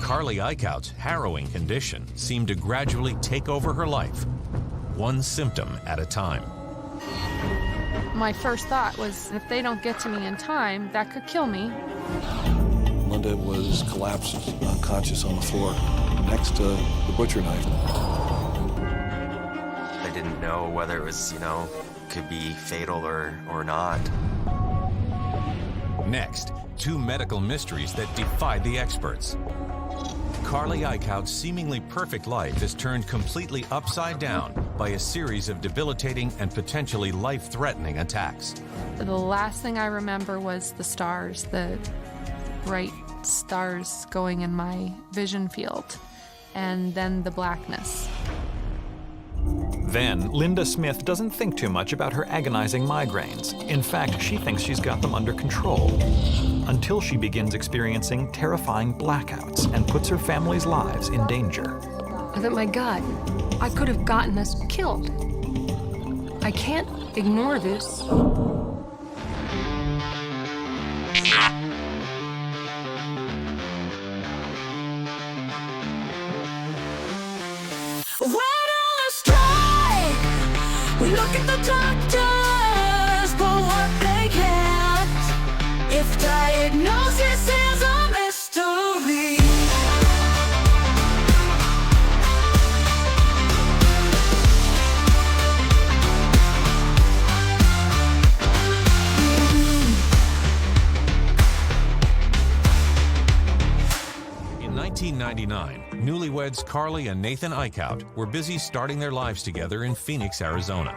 Carly Eichout's harrowing condition seemed to gradually take over her life, one symptom at a time. My first thought was, if they don't get to me in time, that could kill me. Linda was collapsed, unconscious on the floor, next to the butcher knife. I didn't know whether it was, could be fatal or not. Next, two medical mysteries that defied the experts. Carly Eichout's seemingly perfect life is turned completely upside down by a series of debilitating and potentially life-threatening attacks. The last thing I remember was the stars, the bright stars going in my vision field, and then the blackness. Then, Linda Smith doesn't think too much about her agonizing migraines. In fact, she thinks she's got them under control. Until she begins experiencing terrifying blackouts and puts her family's lives in danger. I thought, my God, I could have gotten us killed. I can't ignore this. We look at the doctors for what they can't. If diagnosis is a mystery. In 1999, newlyweds Carly and Nathan Eichout were busy starting their lives together in Phoenix, Arizona.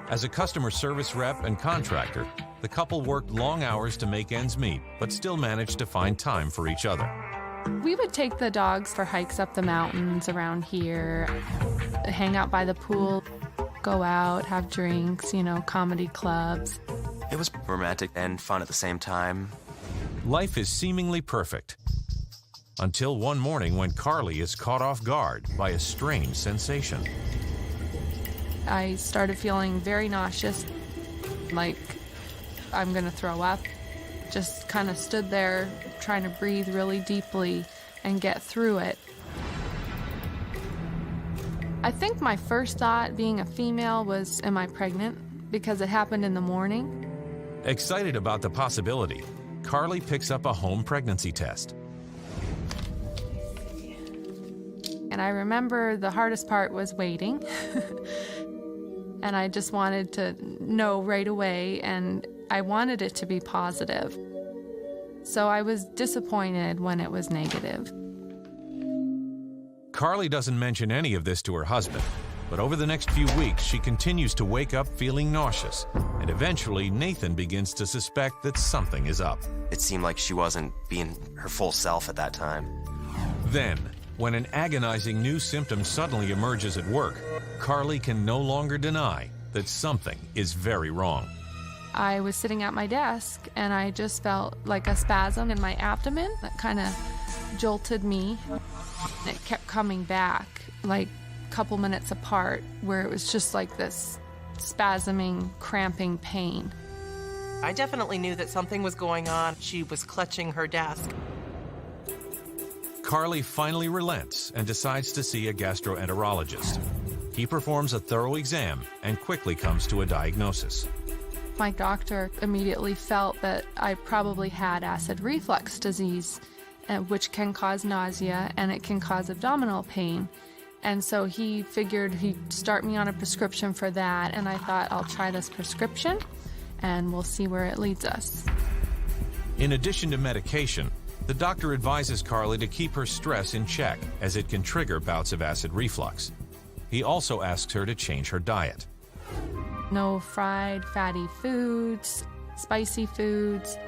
As a customer service rep and contractor, the couple worked long hours to make ends meet, but still managed to find time for each other. We would take the dogs for hikes up the mountains around here, hang out by the pool, go out, have drinks, comedy clubs. It was romantic and fun at the same time. Life is seemingly perfect. Until one morning when Carly is caught off guard by a strange sensation. I started feeling very nauseous, like I'm gonna throw up. Just kind of stood there trying to breathe really deeply and get through it. I think my first thought, being a female, was, am I pregnant? Because it happened in the morning. Excited about the possibility, Carly picks up a home pregnancy test. And I remember the hardest part was waiting. And I just wanted to know right away, and I wanted it to be positive. So I was disappointed when it was negative. Carly doesn't mention any of this to her husband, but over the next few weeks, she continues to wake up feeling nauseous, and eventually Nathan begins to suspect that something is up. It seemed like she wasn't being her full self at that time. Then, when an agonizing new symptom suddenly emerges at work, Carly can no longer deny that something is very wrong. I was sitting at my desk, and I just felt like a spasm in my abdomen that kind of jolted me. It kept coming back, like a couple minutes apart, where it was just like this spasming, cramping pain. I definitely knew that something was going on. She was clutching her desk. Carly finally relents and decides to see a gastroenterologist. He performs a thorough exam and quickly comes to a diagnosis. My doctor immediately felt that I probably had acid reflux disease, which can cause nausea and it can cause abdominal pain. And so he figured he'd start me on a prescription for that, and I thought, I'll try this prescription and we'll see where it leads us. In addition to medication, the doctor advises Carly to keep her stress in check, as it can trigger bouts of acid reflux. He also asks her to change her diet. No fried, fatty foods, spicy foods,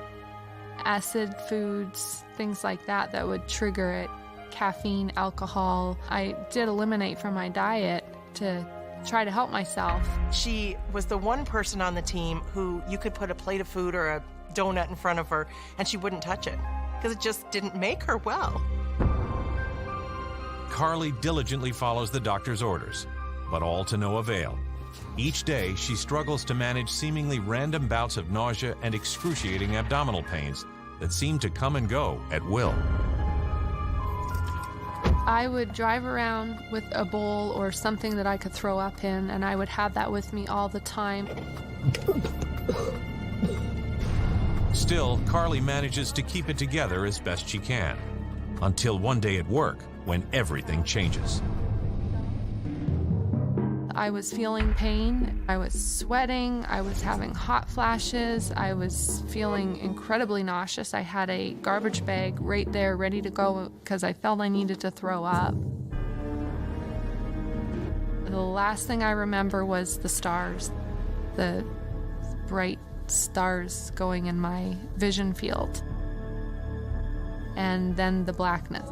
acid foods, things like that that would trigger it. Caffeine, alcohol. I did eliminate from my diet to try to help myself. She was the one person on the team who you could put a plate of food or a donut in front of her and she wouldn't touch it, because it just didn't make her well. Carly diligently follows the doctor's orders, but all to no avail. Each day, she struggles to manage seemingly random bouts of nausea and excruciating abdominal pains that seem to come and go at will. I would drive around with a bowl or something that I could throw up in, and I would have that with me all the time. Still, Carly manages to keep it together as best she can, until one day at work when everything changes. I was feeling pain, I was sweating, I was having hot flashes, I was feeling incredibly nauseous. I had a garbage bag right there ready to go because I felt I needed to throw up. The last thing I remember was the stars, the bright stars going in my vision field, and then the blackness.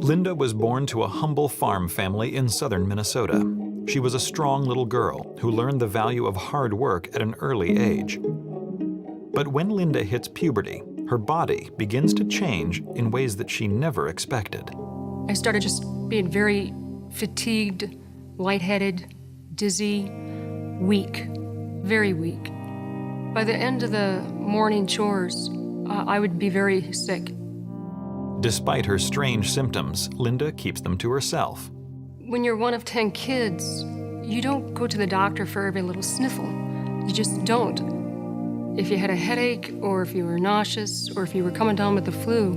Linda was born to a humble farm family in southern Minnesota. She was a strong little girl who learned the value of hard work at an early age. But when Linda hits puberty, her body begins to change in ways that she never expected. I started just being very fatigued, lightheaded, dizzy, weak, very weak. By the end of the morning chores, I would be very sick. Despite her strange symptoms, Linda keeps them to herself. When you're one of 10 kids, you don't go to the doctor for every little sniffle. You just don't. If you had a headache, or if you were nauseous, or if you were coming down with the flu,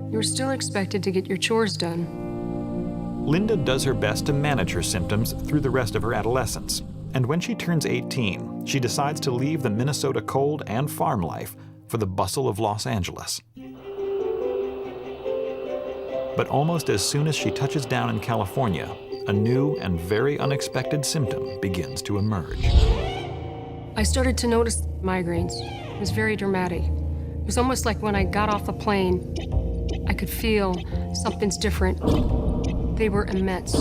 you were still expected to get your chores done. Linda does her best to manage her symptoms through the rest of her adolescence. And when she turns 18, she decides to leave the Minnesota cold and farm life for the bustle of Los Angeles. But almost as soon as she touches down in California, a new and very unexpected symptom begins to emerge. I started to notice migraines. It was very dramatic. It was almost like when I got off the plane, I could feel something's different. They were immense.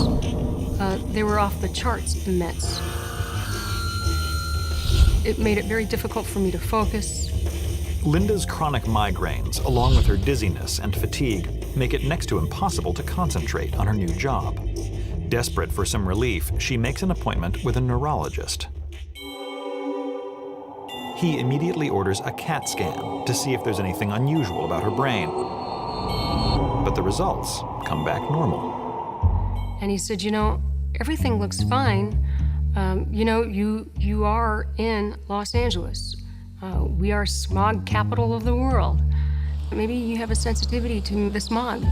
They were off the charts immense. It made it very difficult for me to focus. Linda's chronic migraines, along with her dizziness and fatigue, make it next to impossible to concentrate on her new job. Desperate for some relief, she makes an appointment with a neurologist. He immediately orders a CAT scan to see if there's anything unusual about her brain. But the results come back normal. And he said, you know, everything looks fine. You know, you are in Los Angeles. We are smog capital of the world. Maybe you have a sensitivity to the smog.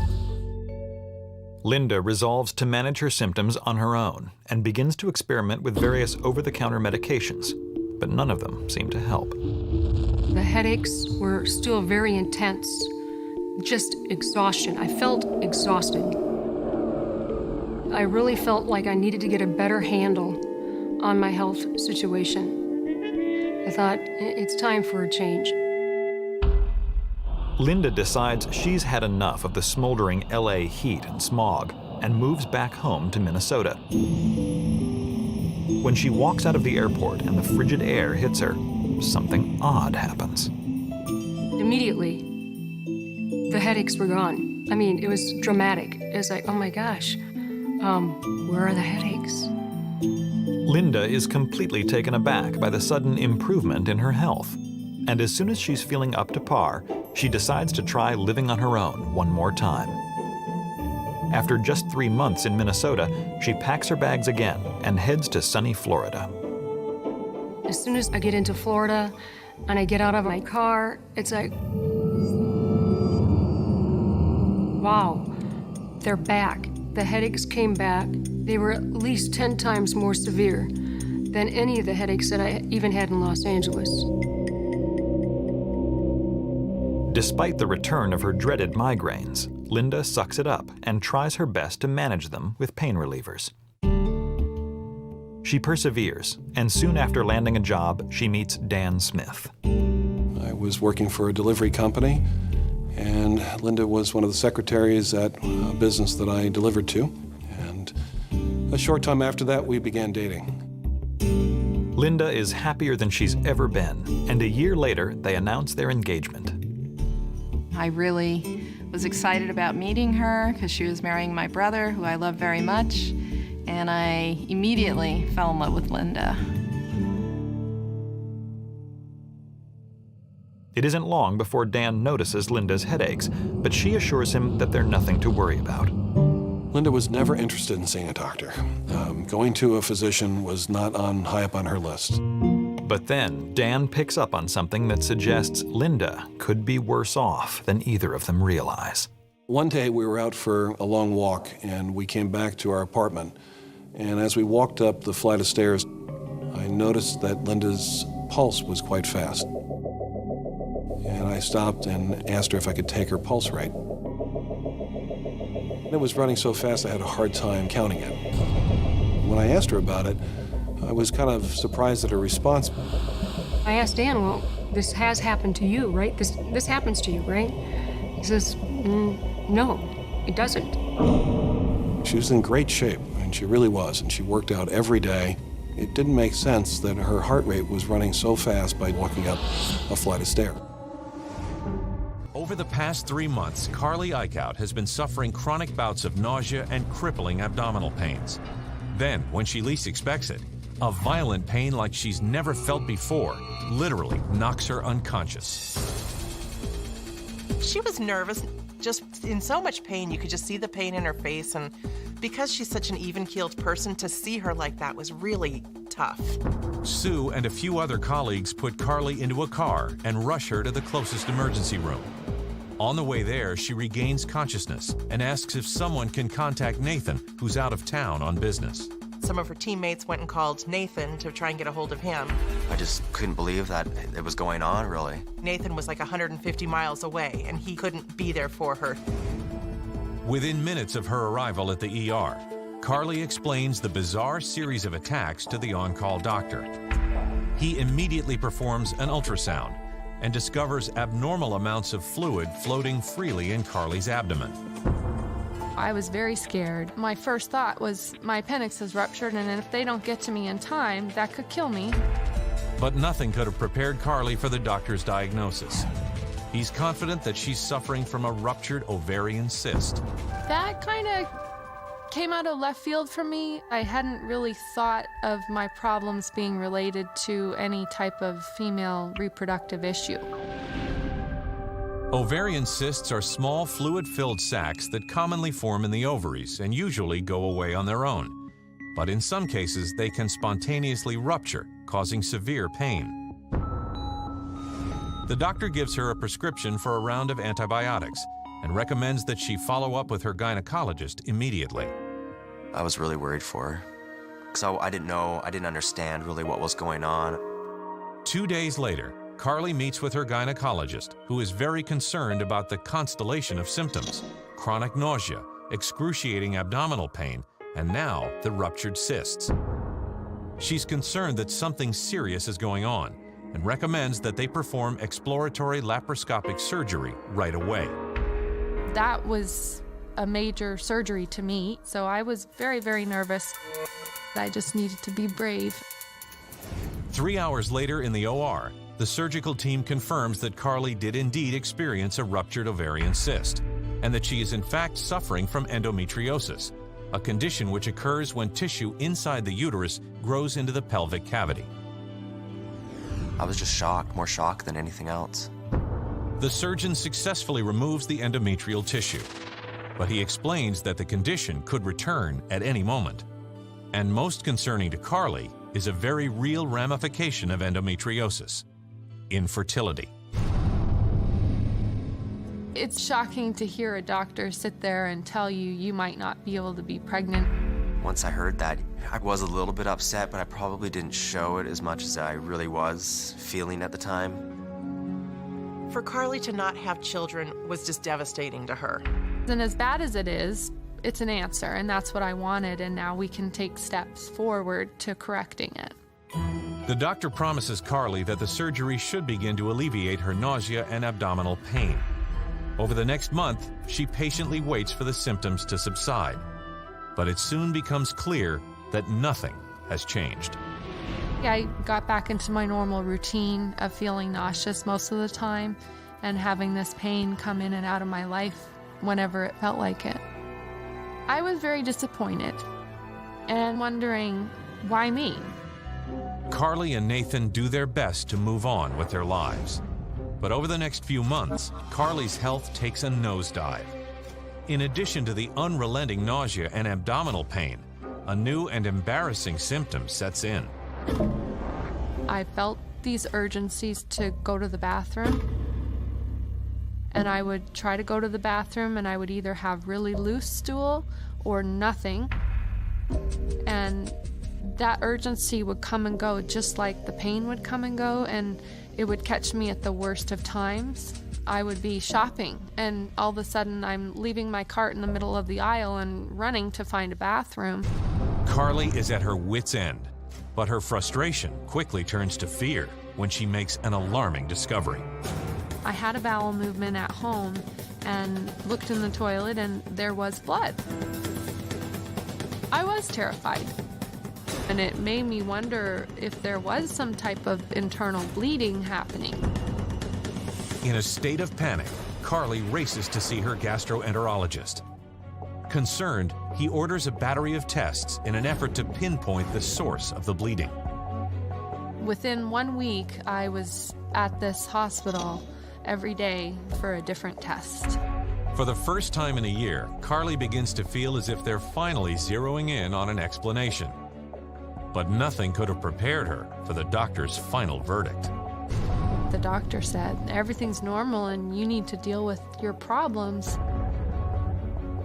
Linda resolves to manage her symptoms on her own and begins to experiment with various over-the-counter medications, but none of them seem to help. The headaches were still very intense, just exhaustion. I felt exhausted. I really felt like I needed to get a better handle on my health situation. I thought, it's time for a change. Linda decides she's had enough of the smoldering LA heat and smog and moves back home to Minnesota. When she walks out of the airport and the frigid air hits her, something odd happens. Immediately, the headaches were gone. I mean, it was dramatic. It was like, oh my gosh, where are the headaches? Linda is completely taken aback by the sudden improvement in her health. And as soon as she's feeling up to par, she decides to try living on her own one more time. After just 3 months in Minnesota, she packs her bags again and heads to sunny Florida. As soon as I get into Florida and I get out of my car, it's like, wow, they're back. The headaches came back. They were at least 10 times more severe than any of the headaches that I even had in Los Angeles. Despite the return of her dreaded migraines, Linda sucks it up and tries her best to manage them with pain relievers. She perseveres, and soon after landing a job, she meets Dan Smith. I was working for a delivery company, and Linda was one of the secretaries at a business that I delivered to. And a short time after that, we began dating. Linda is happier than she's ever been, and a year later, they announce their engagement. I really was excited about meeting her because she was marrying my brother, who I love very much, and I immediately fell in love with Linda. It isn't long before Dan notices Linda's headaches, but she assures him that they're nothing to worry about. Linda was never interested in seeing a doctor. Going to a physician was not high up on her list. But then Dan picks up on something that suggests Linda could be worse off than either of them realize. One day we were out for a long walk and we came back to our apartment. And as we walked up the flight of stairs, I noticed that Linda's pulse was quite fast. And I stopped and asked her if I could take her pulse rate. It was running so fast I had a hard time counting it. When I asked her about it, I was kind of surprised at her response. I asked Dan, well, this has happened to you, right? This happens to you, right? He says, no, it doesn't. She was in great shape, and she really was, and she worked out every day. It didn't make sense that her heart rate was running so fast by walking up a flight of stairs. Over the past 3 months, Carly Eichout has been suffering chronic bouts of nausea and crippling abdominal pains. Then, when she least expects it, a violent pain like she's never felt before literally knocks her unconscious. She was nervous, just in so much pain. You could just see the pain in her face, and because she's such an even-keeled person, to see her like that was really tough. Sue and a few other colleagues put Carly into a car and rush her to the closest emergency room. On the way there, she regains consciousness and asks if someone can contact Nathan, who's out of town on business. Some of her teammates went and called Nathan to try and get a hold of him. I just couldn't believe that it was going on, really. Nathan was like 150 miles away, and he couldn't be there for her. Within minutes of her arrival at the ER, Carly explains the bizarre series of attacks to the on-call doctor. He immediately performs an ultrasound and discovers abnormal amounts of fluid floating freely in Carly's abdomen. I was very scared. My first thought was my appendix is ruptured, and if they don't get to me in time, that could kill me. But nothing could have prepared Carly for the doctor's diagnosis. He's confident that she's suffering from a ruptured ovarian cyst. That kind of came out of left field for me. I hadn't really thought of my problems being related to any type of female reproductive issue. Ovarian cysts are small fluid-filled sacs that commonly form in the ovaries and usually go away on their own. But in some cases, they can spontaneously rupture, causing severe pain. The doctor gives her a prescription for a round of antibiotics and recommends that she follow up with her gynecologist immediately. I was really worried for her. So I didn't understand really what was going on. 2 days later, Carly meets with her gynecologist, who is very concerned about the constellation of symptoms: chronic nausea, excruciating abdominal pain, and now the ruptured cysts. She's concerned that something serious is going on and recommends that they perform exploratory laparoscopic surgery right away. That was a major surgery to me, so I was very, very nervous. I just needed to be brave. 3 hours later in the OR, the surgical team confirms that Carly did indeed experience a ruptured ovarian cyst, and that she is in fact suffering from endometriosis, a condition which occurs when tissue inside the uterus grows into the pelvic cavity. I was just shocked, more shocked than anything else. The surgeon successfully removes the endometrial tissue, but he explains that the condition could return at any moment. And most concerning to Carly is a very real ramification of endometriosis: infertility. It's shocking to hear a doctor sit there and tell you you might not be able to be pregnant. Once I heard that, I was a little bit upset, but I probably didn't show it as much as I really was feeling at the time. For Carly to not have children was just devastating to her. And as bad as it is, it's an answer, and that's what I wanted, and now we can take steps forward to correcting it. The doctor promises Carly that the surgery should begin to alleviate her nausea and abdominal pain. Over the next month, she patiently waits for the symptoms to subside. But it soon becomes clear that nothing has changed. I got back into my normal routine of feeling nauseous most of the time and having this pain come in and out of my life whenever it felt like it. I was very disappointed and wondering, why me? Carly and Nathan do their best to move on with their lives. But over the next few months, Carly's health takes a nosedive. In addition to the unrelenting nausea and abdominal pain, a new and embarrassing symptom sets in. I felt these urgencies to go to the bathroom. And I would try to go to the bathroom and I would either have really loose stool or nothing. And that urgency would come and go just like the pain would come and go, and it would catch me at the worst of times. I would be shopping and all of a sudden I'm leaving my cart in the middle of the aisle and running to find a bathroom. Carly is at her wit's end, but her frustration quickly turns to fear when she makes an alarming discovery. I had a bowel movement at home and looked in the toilet and there was blood. I was terrified. And it made me wonder if there was some type of internal bleeding happening. In a state of panic, Carly races to see her gastroenterologist. Concerned, he orders a battery of tests in an effort to pinpoint the source of the bleeding. Within 1 week, I was at this hospital every day for a different test. For the first time in a year, Carly begins to feel as if they're finally zeroing in on an explanation. But nothing could have prepared her for the doctor's final verdict. The doctor said, everything's normal and you need to deal with your problems.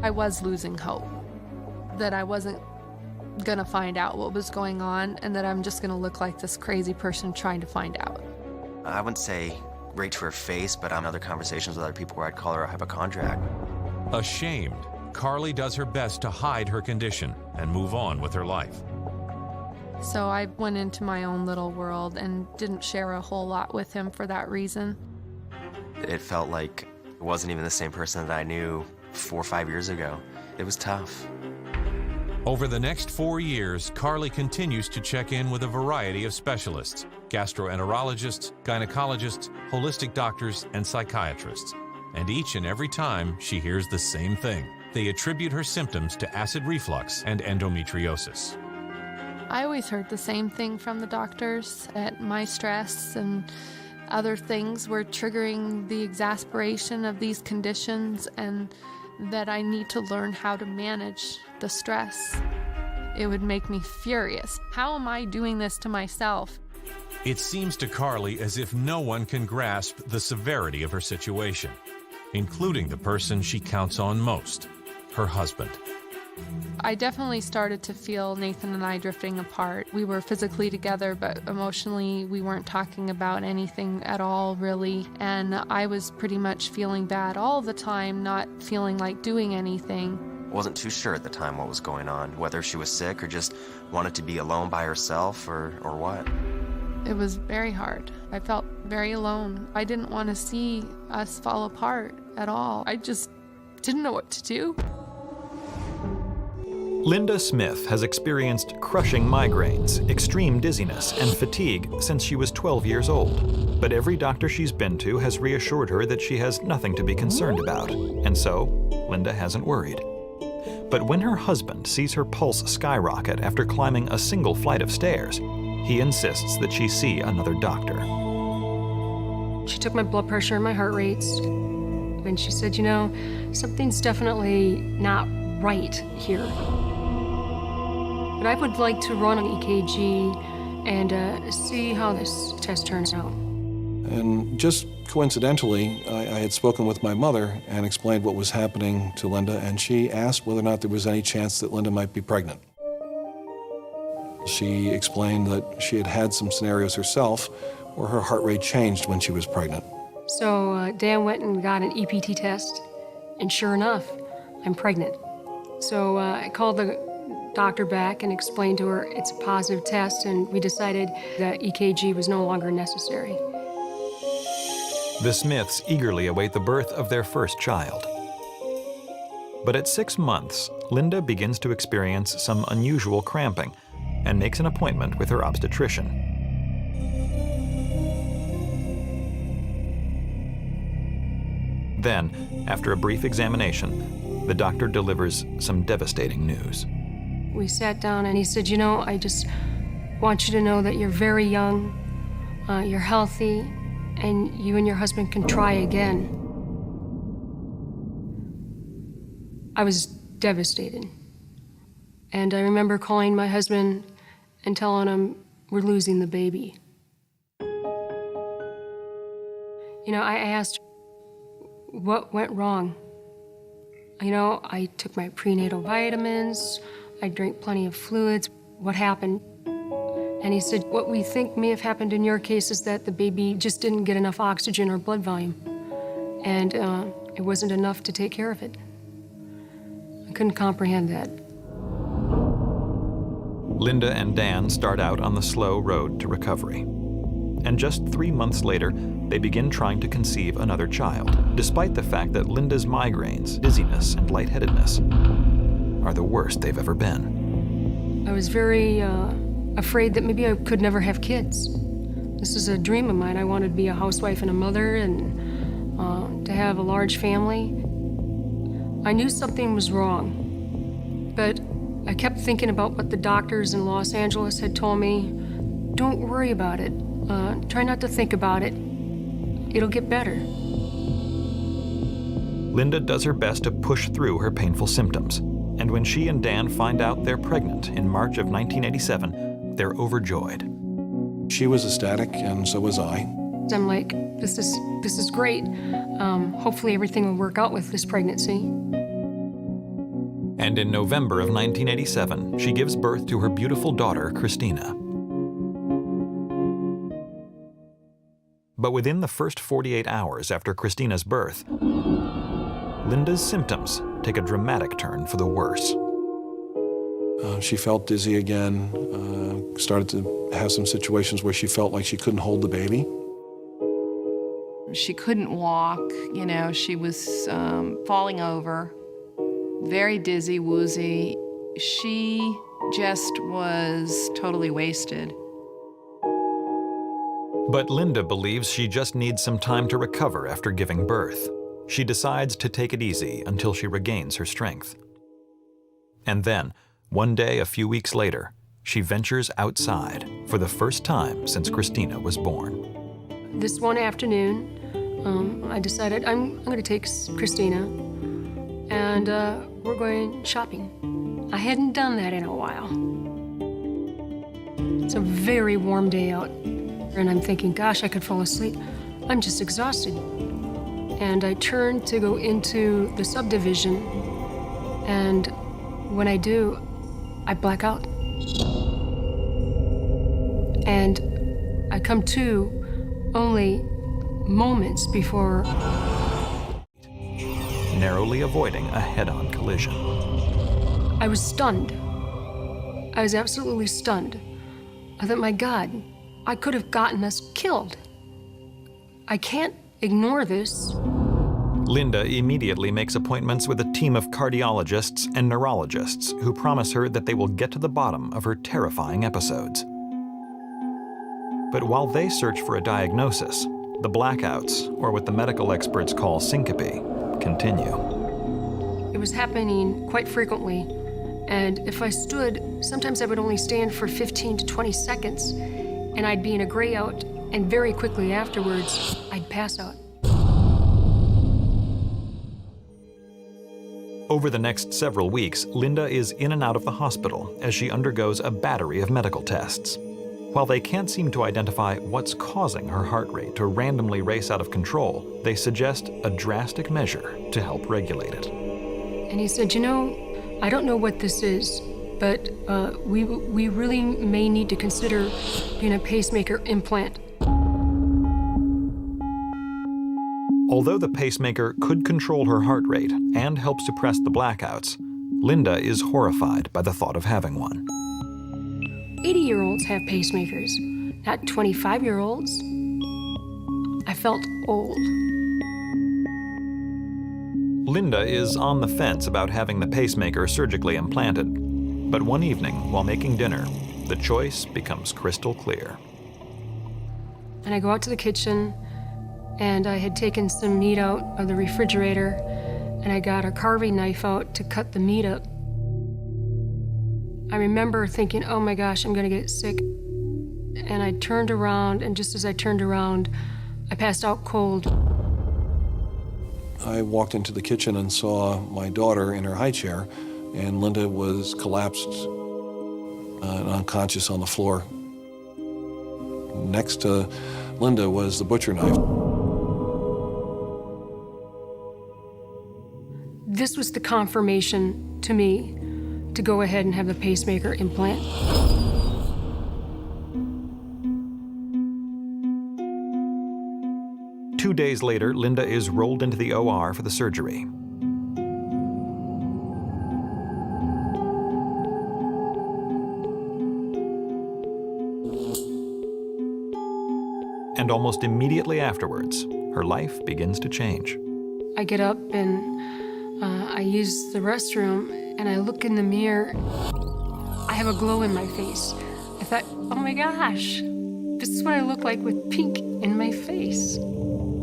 I was losing hope that I wasn't gonna find out what was going on and that I'm just gonna look like this crazy person trying to find out. I wouldn't say right to her face, but on other conversations with other people where I'd call her a hypochondriac. Ashamed, Carly does her best to hide her condition and move on with her life. So I went into my own little world and didn't share a whole lot with him for that reason. It felt like it wasn't even the same person that I knew 4 or 5 years ago. It was tough. Over the next 4 years, Carly continues to check in with a variety of specialists: gastroenterologists, gynecologists, holistic doctors, and psychiatrists. And each and every time, she hears the same thing. They attribute her symptoms to acid reflux and endometriosis. I always heard the same thing from the doctors, that my stress and other things were triggering the exasperation of these conditions and that I need to learn how to manage the stress. It would make me furious. How am I doing this to myself? It seems to Carly as if no one can grasp the severity of her situation, including the person she counts on most, her husband. I definitely started to feel Nathan and I drifting apart. We were physically together, but emotionally we weren't talking about anything at all, really. And I was pretty much feeling bad all the time, not feeling like doing anything. Wasn't too sure at the time what was going on, whether she was sick or just wanted to be alone by herself or what. It was very hard. I felt very alone. I didn't want to see us fall apart at all. I just didn't know what to do. Linda Smith has experienced crushing migraines, extreme dizziness, and fatigue since she was 12 years old. But every doctor she's been to has reassured her that she has nothing to be concerned about, and so Linda hasn't worried. But when her husband sees her pulse skyrocket after climbing a single flight of stairs, he insists that she see another doctor. She took my blood pressure and my heart rates, and she said, you know, something's definitely not right here. But I would like to run an EKG and see how this test turns out. And just coincidentally, I had spoken with my mother and explained what was happening to Linda, and she asked whether or not there was any chance that Linda might be pregnant. She explained that she had had some scenarios herself where her heart rate changed when she was pregnant. So Dan went and got an EPT test, and sure enough, I'm pregnant. So I called the doctor back and explained to her it's a positive test, and we decided that EKG was no longer necessary. The Smiths eagerly await the birth of their first child. But at 6 months, Linda begins to experience some unusual cramping and makes an appointment with her obstetrician. Then, after a brief examination, the doctor delivers some devastating news. We sat down and he said, you know, I just want you to know that you're very young, you're healthy, and you and your husband can try again. I was devastated. And I remember calling my husband and telling him, we're losing the baby. You know, I asked, what went wrong? You know, I took my prenatal vitamins, I drank plenty of fluids. What happened? And he said, what we think may have happened in your case is that the baby just didn't get enough oxygen or blood volume. And it wasn't enough to take care of it. I couldn't comprehend that. Linda and Dan start out on the slow road to recovery. And just 3 months later, they begin trying to conceive another child, despite the fact that Linda's migraines, dizziness, and lightheadedness are the worst they've ever been. I was very afraid that maybe I could never have kids. This is a dream of mine. I wanted to be a housewife and a mother and to have a large family. I knew something was wrong, but I kept thinking about what the doctors in Los Angeles had told me. Don't worry about it. Try not to think about it. It'll get better. Linda does her best to push through her painful symptoms. And when she and Dan find out they're pregnant in March of 1987, they're overjoyed. She was ecstatic, and so was I. I'm like, this is great. Hopefully everything will work out with this pregnancy. And in November of 1987, she gives birth to her beautiful daughter, Christina. But within the first 48 hours after Christina's birth, Linda's symptoms take a dramatic turn for the worse. She felt dizzy again, started to have some situations where she felt like she couldn't hold the baby. She couldn't walk, you know, she was falling over, very dizzy, woozy. She just was totally wasted. But Linda believes she just needs some time to recover after giving birth. She decides to take it easy until she regains her strength. And then, one day a few weeks later, she ventures outside for the first time since Christina was born. This one afternoon, I decided I'm going to take Christina and we're going shopping. I hadn't done that in a while. It's a very warm day out, and I'm thinking, gosh, I could fall asleep. I'm just exhausted. And I turned to go into the subdivision, and when I do, I black out. And I come to only moments before narrowly avoiding a head-on collision. I was stunned. I was absolutely stunned. I thought, my God, I could have gotten us killed. I can't ignore this. Linda immediately makes appointments with a team of cardiologists and neurologists who promise her that they will get to the bottom of her terrifying episodes. But while they search for a diagnosis, the blackouts, or what the medical experts call syncope, continue. It was happening quite frequently, and if I stood, sometimes I would only stand for 15 to 20 seconds, and I'd be in a gray out, and very quickly afterwards, I'd pass out. Over the next several weeks, Linda is in and out of the hospital as she undergoes a battery of medical tests. While they can't seem to identify what's causing her heart rate to randomly race out of control, they suggest a drastic measure to help regulate it. And he said, you know, I don't know what this is, but we really may need to consider doing a pacemaker implant. Although the pacemaker could control her heart rate and help suppress the blackouts, Linda is horrified by the thought of having one. 80-year-olds have pacemakers, not 25-year-olds. I felt old. Linda is on the fence about having the pacemaker surgically implanted. But one evening, while making dinner, the choice becomes crystal clear. And I go out to the kitchen, and I had taken some meat out of the refrigerator, and I got a carving knife out to cut the meat up. I remember thinking, oh my gosh, I'm gonna get sick. And I turned around, and just as I turned around, I passed out cold. I walked into the kitchen and saw my daughter in her high chair, and Linda was collapsed and unconscious on the floor. Next to Linda was the butcher knife. This was the confirmation to me to go ahead and have the pacemaker implant. Two days later, Linda is rolled into the OR for the surgery. And almost immediately afterwards, her life begins to change. I get up and I use the restroom and I look in the mirror. I have a glow in my face. I thought, oh my gosh, this is what I look like with pink in my face.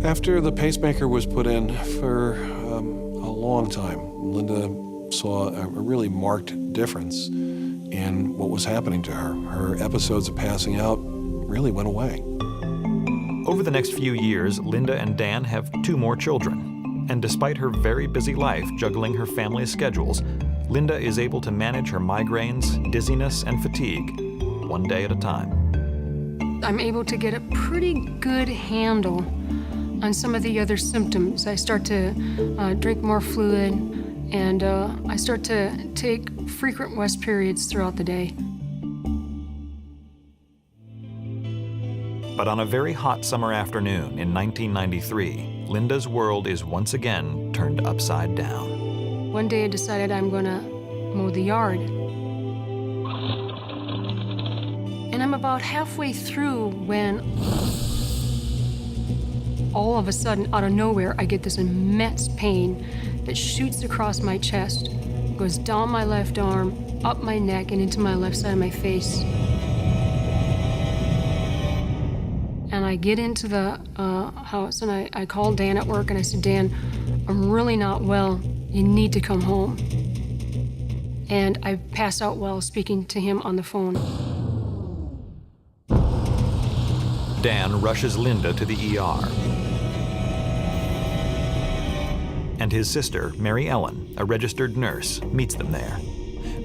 After the pacemaker was put in for a long time, Linda saw a really marked difference in what was happening to her. Her episodes of passing out really went away. Over the next few years, Linda and Dan have 2 more children. And despite her very busy life juggling her family's schedules, Linda is able to manage her migraines, dizziness, and fatigue one day at a time. I'm able to get a pretty good handle on some of the other symptoms. I start to drink more fluid, and I start to take frequent rest periods throughout the day. But on a very hot summer afternoon in 1993, Linda's world is once again turned upside down. One day I decided I'm gonna mow the yard. And I'm about halfway through when all of a sudden, out of nowhere, I get this immense pain that shoots across my chest, goes down my left arm, up my neck, and into my left side of my face. And I get into the house and I called Dan at work and I said, Dan, I'm really not well. You need to come home. And I passed out while speaking to him on the phone. Dan rushes Linda to the ER. And his sister, Mary Ellen, a registered nurse, meets them there.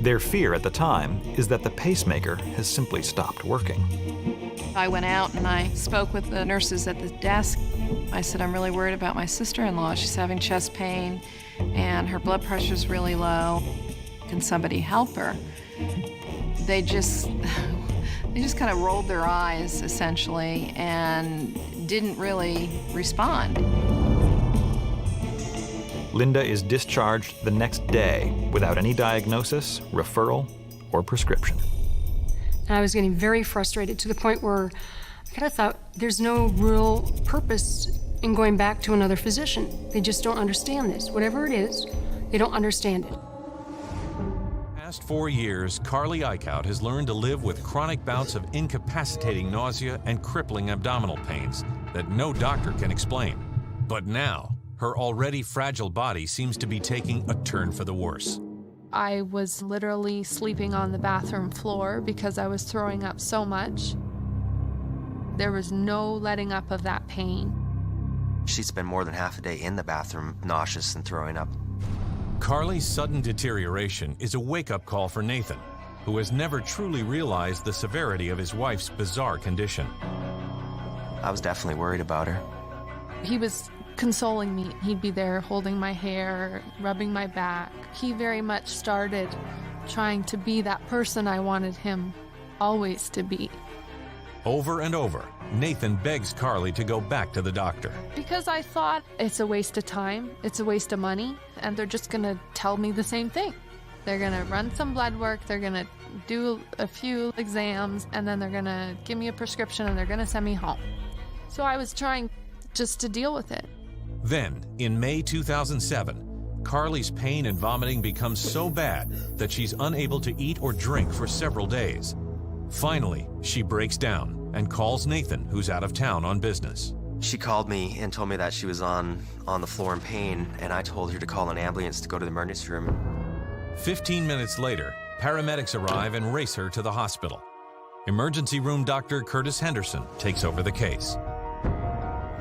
Their fear at the time is that the pacemaker has simply stopped working. I went out and I spoke with the nurses at the desk. I said, I'm really worried about my sister-in-law. She's having chest pain and her blood pressure's really low. Can somebody help her? They just kind of rolled their eyes, essentially, and didn't really respond. Linda is discharged the next day without any diagnosis, referral, or prescription. And I was getting very frustrated to the point where I kind of thought there's no real purpose in going back to another physician. They just don't understand this. Whatever it is, they don't understand it. Past 4 years, Carly Eichout has learned to live with chronic bouts of incapacitating nausea and crippling abdominal pains that no doctor can explain. But now, her already fragile body seems to be taking a turn for the worse. I was literally sleeping on the bathroom floor because I was throwing up so much. There was no letting up of that pain. She'd spend more than half a day in the bathroom, nauseous and throwing up. Carly's sudden deterioration is a wake-up call for Nathan, who has never truly realized the severity of his wife's bizarre condition. I was definitely worried about her. He was consoling me. He'd be there holding my hair, rubbing my back. He very much started trying to be that person I wanted him always to be. Over and over, Nathan begs Carly to go back to the doctor. Because I thought it's a waste of time, it's a waste of money, and they're just gonna tell me the same thing. They're gonna run some blood work, they're gonna do a few exams, and then they're gonna give me a prescription and they're gonna send me home. So I was trying just to deal with it. Then, in May 2007, Carly's pain and vomiting becomes so bad that she's unable to eat or drink for several days. Finally, she breaks down and calls Nathan, who's out of town on business. She called me and told me that she was on the floor in pain, and I told her to call an ambulance to go to the emergency room. 15 minutes later, paramedics arrive and race her to the hospital. Emergency room doctor Curtis Henderson takes over the case.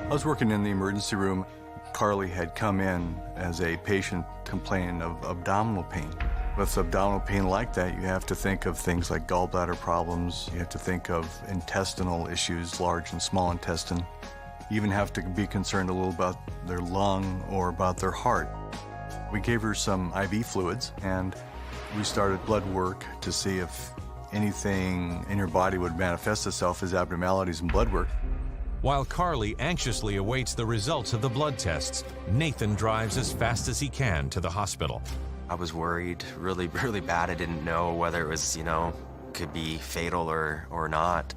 I was working in the emergency room. Carly had come in as a patient complaining of abdominal pain. With abdominal pain like that, you have to think of things like gallbladder problems. You have to think of intestinal issues, large and small intestine. You even have to be concerned a little about their lung or about their heart. We gave her some IV fluids, and we started blood work to see if anything in her body would manifest itself as abnormalities in blood work. While Carly anxiously awaits the results of the blood tests, Nathan drives as fast as he can to the hospital. I was worried really, really bad. I didn't know whether it was, could be fatal or not.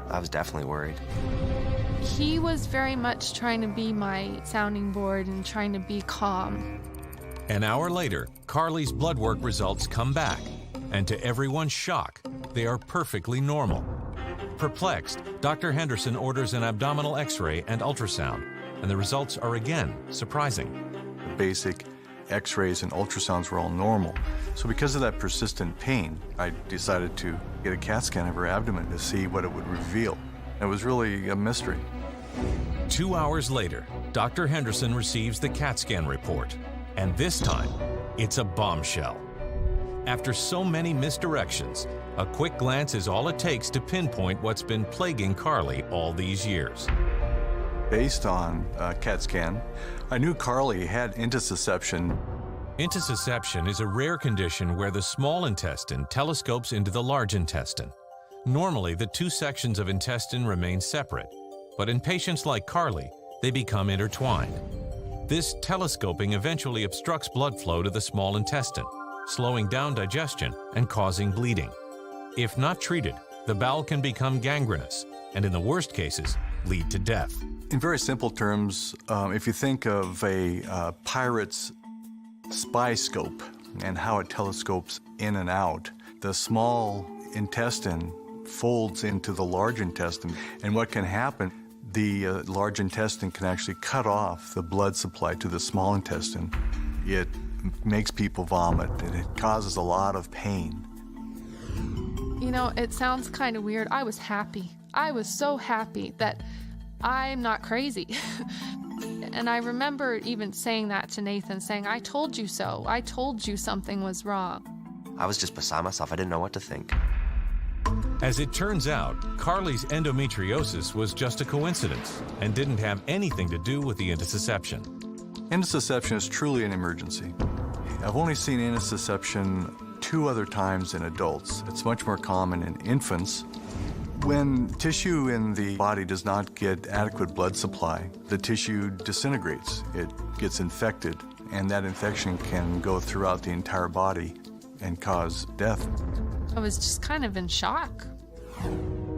I was definitely worried. He was very much trying to be my sounding board and trying to be calm. An hour later, Carly's blood work results come back, and to everyone's shock, they are perfectly normal. Perplexed, Dr. Henderson orders an abdominal X-ray and ultrasound, and the results are again surprising. The basic X-rays and ultrasounds were all normal. So because of that persistent pain, I decided to get a CAT scan of her abdomen to see what it would reveal. It was really a mystery. 2 hours later, Dr. Henderson receives the CAT scan report, and this time, it's a bombshell. After so many misdirections, a quick glance is all it takes to pinpoint what's been plaguing Carly all these years. Based on a CAT scan, I knew Carly had intussusception. Intussusception is a rare condition where the small intestine telescopes into the large intestine. Normally, the two sections of intestine remain separate, but in patients like Carly, they become intertwined. This telescoping eventually obstructs blood flow to the small intestine, slowing down digestion and causing bleeding. If not treated, the bowel can become gangrenous and, in the worst cases, lead to death. In very simple terms, if you think of a pirate's spy scope and how it telescopes in and out, the small intestine folds into the large intestine, and what can happen, the large intestine can actually cut off the blood supply to the small intestine. It makes people vomit, and it causes a lot of pain. It sounds kind of weird. I was happy. I was so happy that I'm not crazy. And I remember even saying that to Nathan, saying, I told you so. I told you something was wrong. I was just beside myself. I didn't know what to think. As it turns out, Carly's endometriosis was just a coincidence and didn't have anything to do with the intussusception. Intussusception is truly an emergency. I've only seen intussusception 2 other times in adults. It's much more common in infants. When tissue in the body does not get adequate blood supply, the tissue disintegrates. It gets infected, and that infection can go throughout the entire body and cause death. I was just kind of in shock.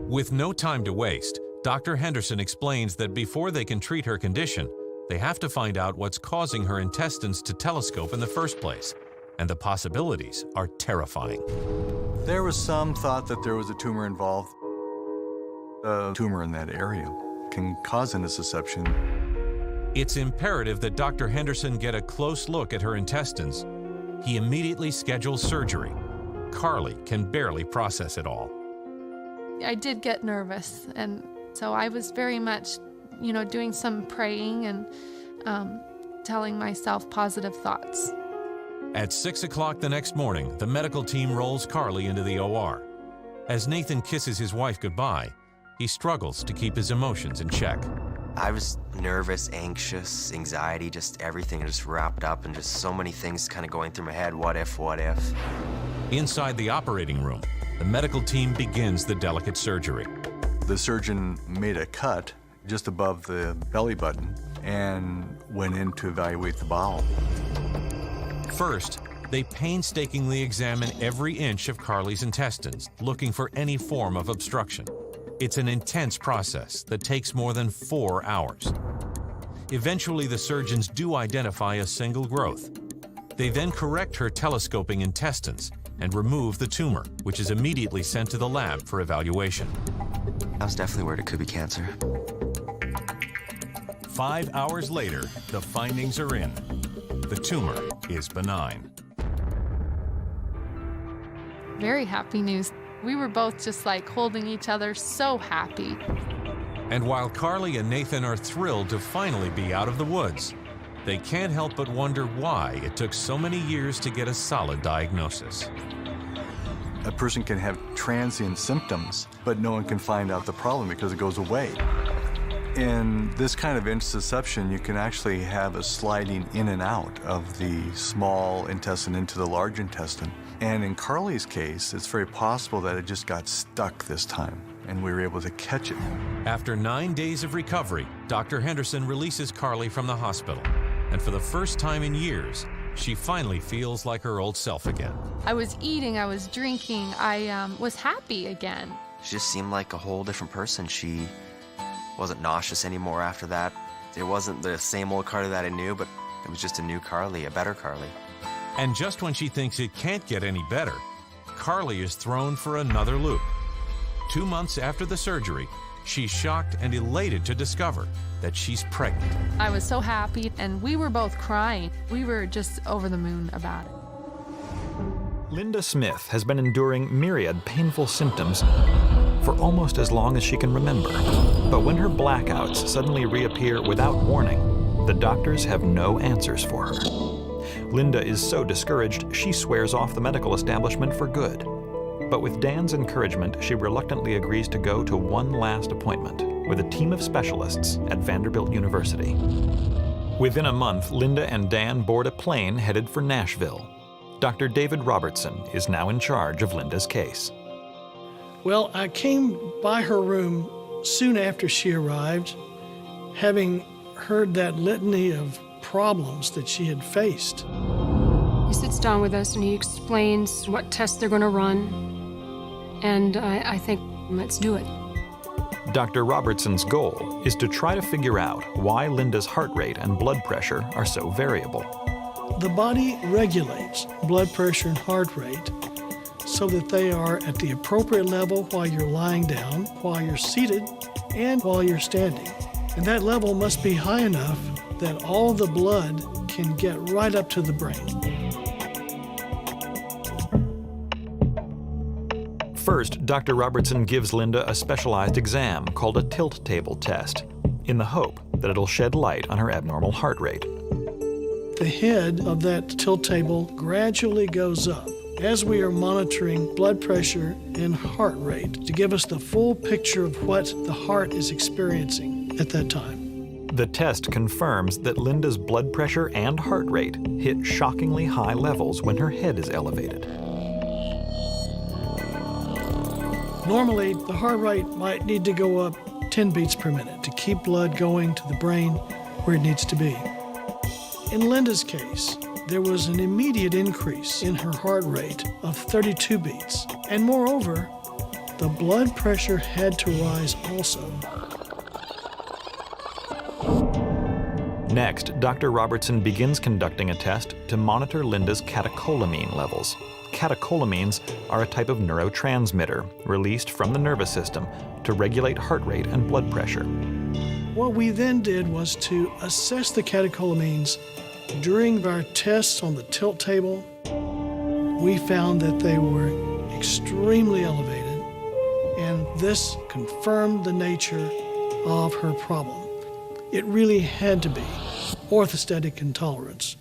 With no time to waste, Dr. Henderson explains that before they can treat her condition, they have to find out what's causing her intestines to telescope in the first place, and the possibilities are terrifying. There was some thought that there was a tumor involved. A tumor in that area can cause intussusception. It's imperative that Dr. Henderson get a close look at her intestines. He immediately schedules surgery. Carly can barely process it all. I did get nervous, and so I was very much, doing some praying and telling myself positive thoughts. At 6 o'clock the next morning, the medical team rolls Carly into the OR. As Nathan kisses his wife goodbye, he struggles to keep his emotions in check. I was nervous, anxious, anxiety, just everything just wrapped up, and just so many things kind of going through my head. What if, what if? Inside the operating room, the medical team begins the delicate surgery. The surgeon made a cut just above the belly button and went in to evaluate the bowel. First, they painstakingly examine every inch of Carly's intestines, looking for any form of obstruction. It's an intense process that takes more than 4 hours. Eventually, the surgeons do identify a single growth. They then correct her telescoping intestines and remove the tumor, which is immediately sent to the lab for evaluation. I was definitely worried it could be cancer. 5 hours later, the findings are in. The tumor is benign. Very happy news. We were both just like holding each other, so happy. And while Carly and Nathan are thrilled to finally be out of the woods, they can't help but wonder why it took so many years to get a solid diagnosis. A person can have transient symptoms, but no one can find out the problem because it goes away. In this kind of intussusception, you can actually have a sliding in and out of the small intestine into the large intestine. And in Carly's case, it's very possible that it just got stuck this time, and we were able to catch it. After 9 days of recovery, Dr. Henderson releases Carly from the hospital. And for the first time in years, she finally feels like her old self again. I was eating, I was drinking, I was happy again. She just seemed like a whole different person. She wasn't nauseous anymore after that. It wasn't the same old Carly that I knew, but it was just a new Carly, a better Carly. And just when she thinks it can't get any better, Carly is thrown for another loop. 2 months after the surgery, she's shocked and elated to discover that she's pregnant. I was so happy, and we were both crying. We were just over the moon about it. Linda Smith has been enduring myriad painful symptoms for almost as long as she can remember. But when her blackouts suddenly reappear without warning, the doctors have no answers for her. Linda is so discouraged, she swears off the medical establishment for good. But with Dan's encouragement, she reluctantly agrees to go to one last appointment with a team of specialists at Vanderbilt University. Within a month, Linda and Dan board a plane headed for Nashville. Dr. David Robertson is now in charge of Linda's case. Well, I came by her room soon after she arrived, having heard that litany of problems that she had faced. He sits down with us and he explains what tests they're going to run. And I think, let's do it. Dr. Robertson's goal is to try to figure out why Linda's heart rate and blood pressure are so variable. The body regulates blood pressure and heart rate so that they are at the appropriate level while you're lying down, while you're seated, and while you're standing. And that level must be high enough that all the blood can get right up to the brain. First, Dr. Robertson gives Linda a specialized exam called a tilt table test, in the hope that it'll shed light on her abnormal heart rate. The head of that tilt table gradually goes up as we are monitoring blood pressure and heart rate to give us the full picture of what the heart is experiencing at that time. The test confirms that Linda's blood pressure and heart rate hit shockingly high levels when her head is elevated. Normally, the heart rate might need to go up 10 beats per minute to keep blood going to the brain where it needs to be. In Linda's case, there was an immediate increase in her heart rate of 32 beats. And moreover, the blood pressure had to rise also. Next, Dr. Robertson begins conducting a test to monitor Linda's catecholamine levels. Catecholamines are a type of neurotransmitter released from the nervous system to regulate heart rate and blood pressure. What we then did was to assess the catecholamines during our tests on the tilt table. We found that they were extremely elevated, and this confirmed the nature of her problem. It really had to be orthostatic intolerance.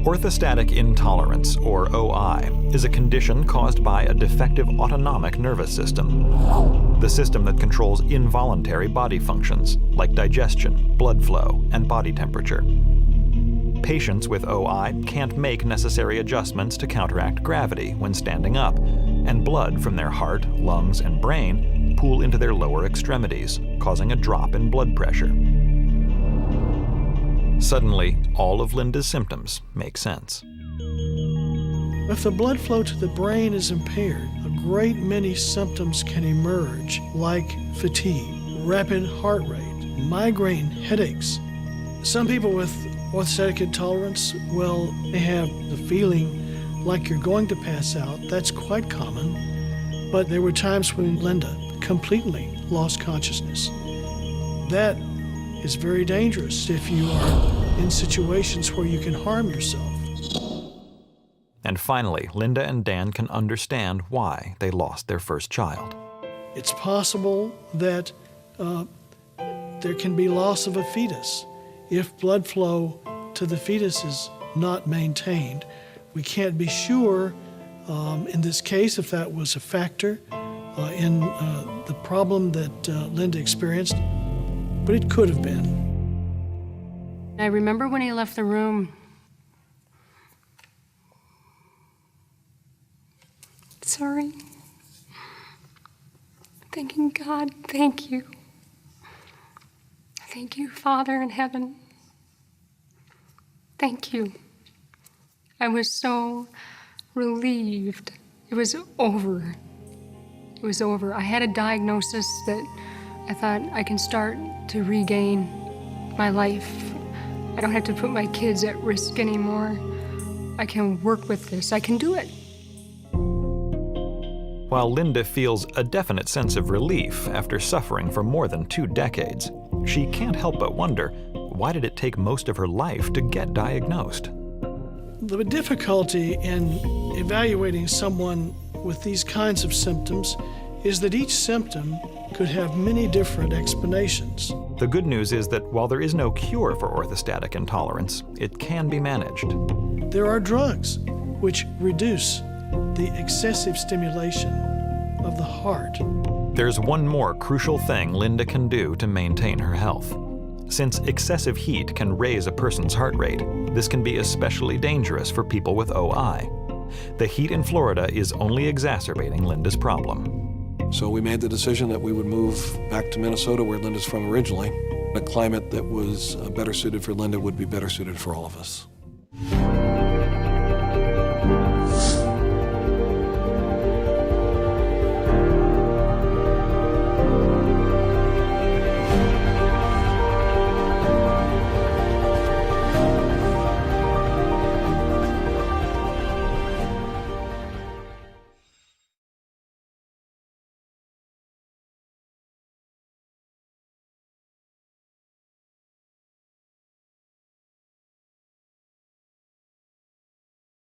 Orthostatic intolerance, or OI, is a condition caused by a defective autonomic nervous system, the system that controls involuntary body functions like digestion, blood flow, and body temperature. Patients with OI can't make necessary adjustments to counteract gravity when standing up, and blood from their heart, lungs, and brain pool into their lower extremities, causing a drop in blood pressure. Suddenly, all of Linda's symptoms make sense. If the blood flow to the brain is impaired, a great many symptoms can emerge, like fatigue, rapid heart rate, migraine, headaches. Some people with orthostatic intolerance, well, they have the feeling like you're going to pass out. That's quite common. But there were times when Linda completely lost consciousness. That is very dangerous if you are in situations where you can harm yourself. And finally, Linda and Dan can understand why they lost their first child. It's possible that there can be loss of a fetus if blood flow to the fetus is not maintained. We can't be sure in this case if that was a factor in the problem that Linda experienced, but it could have been. I remember when he left the room, sorry, thanking God, thank you. Thank you, Father in heaven. Thank you. I was so relieved. It was over. It was over. I had a diagnosis that I thought I can start to regain my life. I don't have to put my kids at risk anymore. I can work with this. I can do it. While Linda feels a definite sense of relief after suffering for more than 2 decades, she can't help but wonder, why did it take most of her life to get diagnosed? The difficulty in evaluating someone with these kinds of symptoms is that each symptom could have many different explanations. The good news is that while there is no cure for orthostatic intolerance, it can be managed. There are drugs which reduce the excessive stimulation of the heart. There's one more crucial thing Linda can do to maintain her health. Since excessive heat can raise a person's heart rate, this can be especially dangerous for people with OI. The heat in Florida is only exacerbating Linda's problem. So we made the decision that we would move back to Minnesota, where Linda's from originally. A climate that was better suited for Linda would be better suited for all of us.